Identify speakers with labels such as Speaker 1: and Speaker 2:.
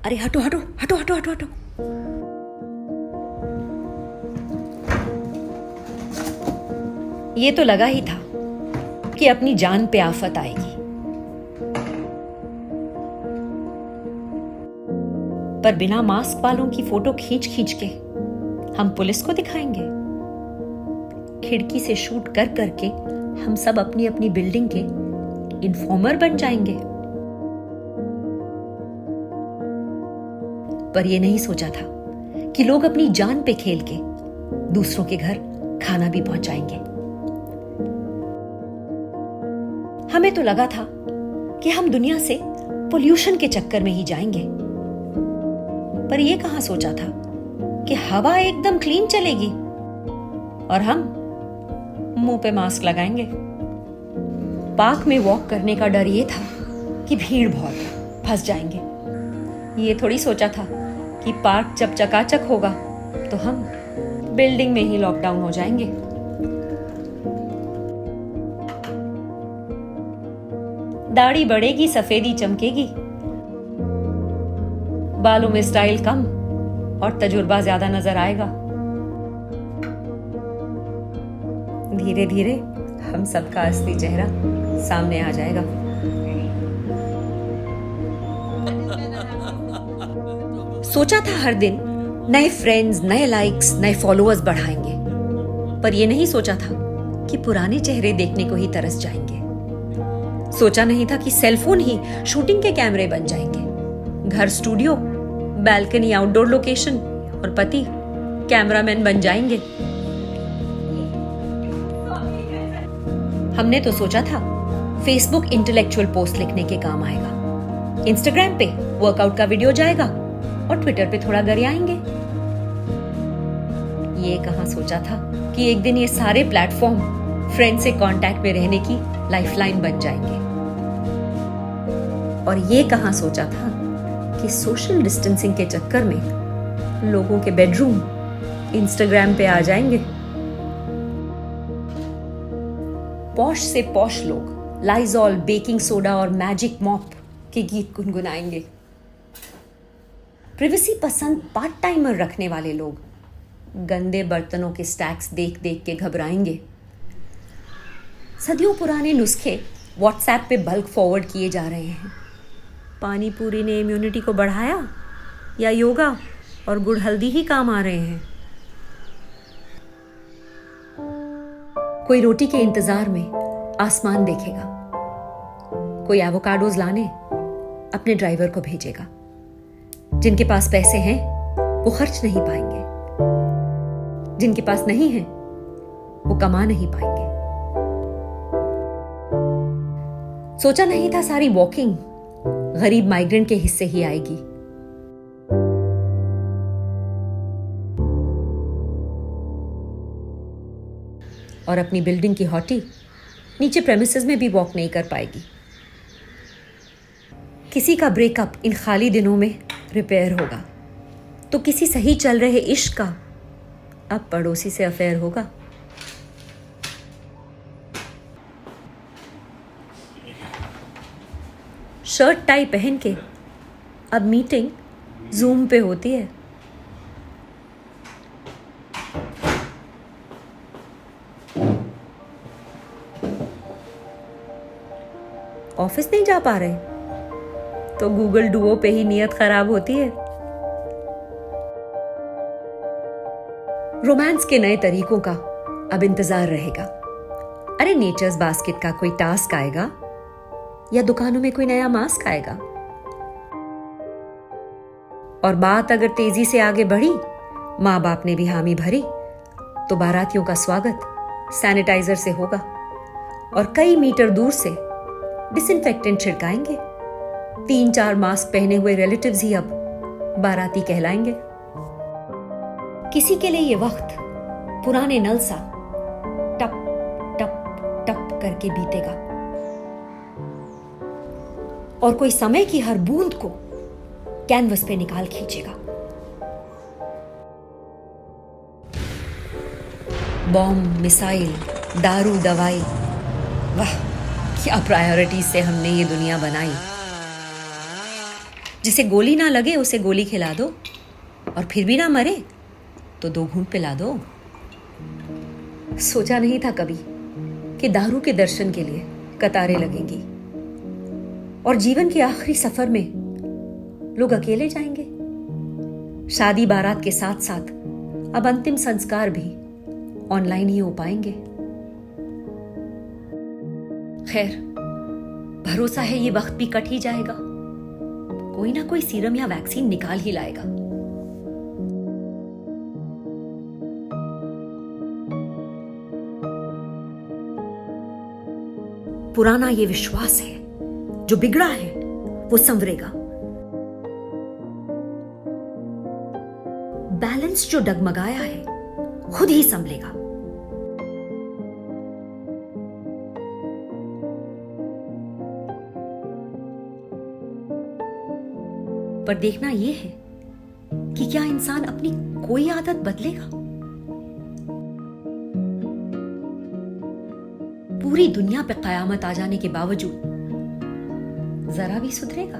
Speaker 1: अरे हटो हटो हटो हटो हटो हटो। ये तो लगा ही था कि अपनी जान पे आफत आएगी, पर बिना मास्क वालों की फोटो खींच खींच के हम पुलिस को दिखाएंगे। खिड़की से शूट कर करके हम सब अपनी अपनी बिल्डिंग के इन्फॉर्मर बन जाएंगे। पर यह नहीं सोचा था कि लोग अपनी जान पे खेल के दूसरों के घर खाना भी पहुंचाएंगे। हमें तो लगा था कि हम दुनिया से पोल्यूशन के चक्कर में ही जाएंगे, पर यह कहां सोचा था कि हवा एकदम क्लीन चलेगी और हम मुंह पे मास्क लगाएंगे। पार्क में वॉक करने का डर ये था कि भीड़ बहुत है, फंस जाएंगे। ये थोड़ी सोचा था कि पार्क जब चकाचक होगा तो हम बिल्डिंग में ही लॉकडाउन हो जाएंगे। दाढ़ी बढ़ेगी, सफेदी चमकेगी, बालों में स्टाइल कम और तजुर्बा ज्यादा नजर आएगा। धीरे धीरे हम सबका असली चेहरा सामने आ जाएगा। सोचा था हर दिन नए फ्रेंड्स, नए लाइक्स, नए फॉलोअर्स बढ़ाएंगे, पर यह नहीं सोचा था कि पुराने चेहरे देखने को ही तरस जाएंगे। सोचा नहीं था कि सेलफोन ही शूटिंग के कैमरे बन जाएंगे, घर स्टूडियो, बैल्कनी आउटडोर लोकेशन और पति कैमरामैन बन जाएंगे। हमने तो सोचा था फेसबुक इंटेलेक्चुअल पोस्ट लिखने के काम आएगा, इंस्टाग्राम पे वर्कआउट का वीडियो जाएगा और ट्विटर पे थोड़ा गरियाएंगे। ये कहां सोचा था कि एक दिन ये सारे प्लेटफॉर्म फ्रेंड से कांटेक्ट में रहने की लाइफलाइन बन जाएंगे। और ये कहां सोचा था कि सोशल डिस्टेंसिंग के चक्कर में लोगों के बेडरूम इंस्टाग्राम पे आ जाएंगे। पॉश से पॉश लोग लाइजॉल, बेकिंग सोडा और मैजिक मॉप के गीत गुनगुनाएंगे। प्रिवेसी पसंद पार्ट टाइमर रखने वाले लोग गंदे बर्तनों के स्टैक्स देख देख के घबराएंगे। सदियों पुराने नुस्खे व्हाट्सएप पे बल्क फॉरवर्ड किए जा रहे हैं। पानी पूरी ने इम्यूनिटी को बढ़ाया या योगा और गुड़ हल्दी ही काम आ रहे हैं। कोई रोटी के इंतजार में आसमान देखेगा, कोई एवोकाडोज लाने अपने ड्राइवर को भेजेगा। जिनके पास पैसे हैं वो खर्च नहीं पाएंगे, जिनके पास नहीं है वो कमा नहीं पाएंगे। सोचा नहीं था सारी वॉकिंग गरीब माइग्रेंट के हिस्से ही आएगी। और अपनी बिल्डिंग की हॉटी नीचे प्रेमिसेस में भी वॉक नहीं कर पाएगी। किसी का ब्रेकअप इन खाली दिनों में रिपेयर होगा, तो किसी सही चल रहे इश्क का अब पड़ोसी से अफेयर होगा। शर्ट टाई पहन के अब मीटिंग जूम पे होती है। ऑफिस नहीं जा पा रहे तो गूगल डुओ पे ही नियत खराब होती है। रोमांस के नए तरीकों का अब इंतजार रहेगा। अरे नेचर्स बास्केट का कोई टास्क आएगा या दुकानों में कोई नया मास्क आएगा। और बात अगर तेजी से आगे बढ़ी, माँ बाप ने भी हामी भरी, तो बारातियों का स्वागत सैनिटाइजर से होगा और कई मीटर दूर से डिसइंफेक्टेंट छिड़काएंगे। 3-4 मास्क पहने हुए रिलेटिव्स ही अब बाराती कहलाएंगे। किसी के लिए ये वक्त पुराने नल सा टप टप टप करके बीतेगा और कोई समय की हर बूंद को कैनवस पे निकाल खींचेगा। बॉम्ब, मिसाइल, दारू, दवाई, वाह क्या प्रायोरिटीज से हमने ये दुनिया बनाई। जिसे गोली ना लगे उसे गोली खिला दो, और फिर भी ना मरे तो 2 घूंट पिला दो। सोचा नहीं था कभी कि दारू के दर्शन के लिए कतारें लगेंगी, और जीवन के आखिरी सफर में लोग अकेले जाएंगे। शादी बारात के साथ साथ अब अंतिम संस्कार भी ऑनलाइन ही हो पाएंगे। खैर, भरोसा है ये वक्त भी कट ही जाएगा, कोई ना कोई सीरम या वैक्सीन निकाल ही लाएगा। पुराना ये विश्वास है, जो बिगड़ा है वो संवरेगा। बैलेंस जो डगमगाया है खुद ही संभलेगा। पर देखना यह है कि क्या इंसान अपनी कोई आदत बदलेगा? पूरी दुनिया पे कयामत आ जाने के बावजूद जरा भी सुधरेगा?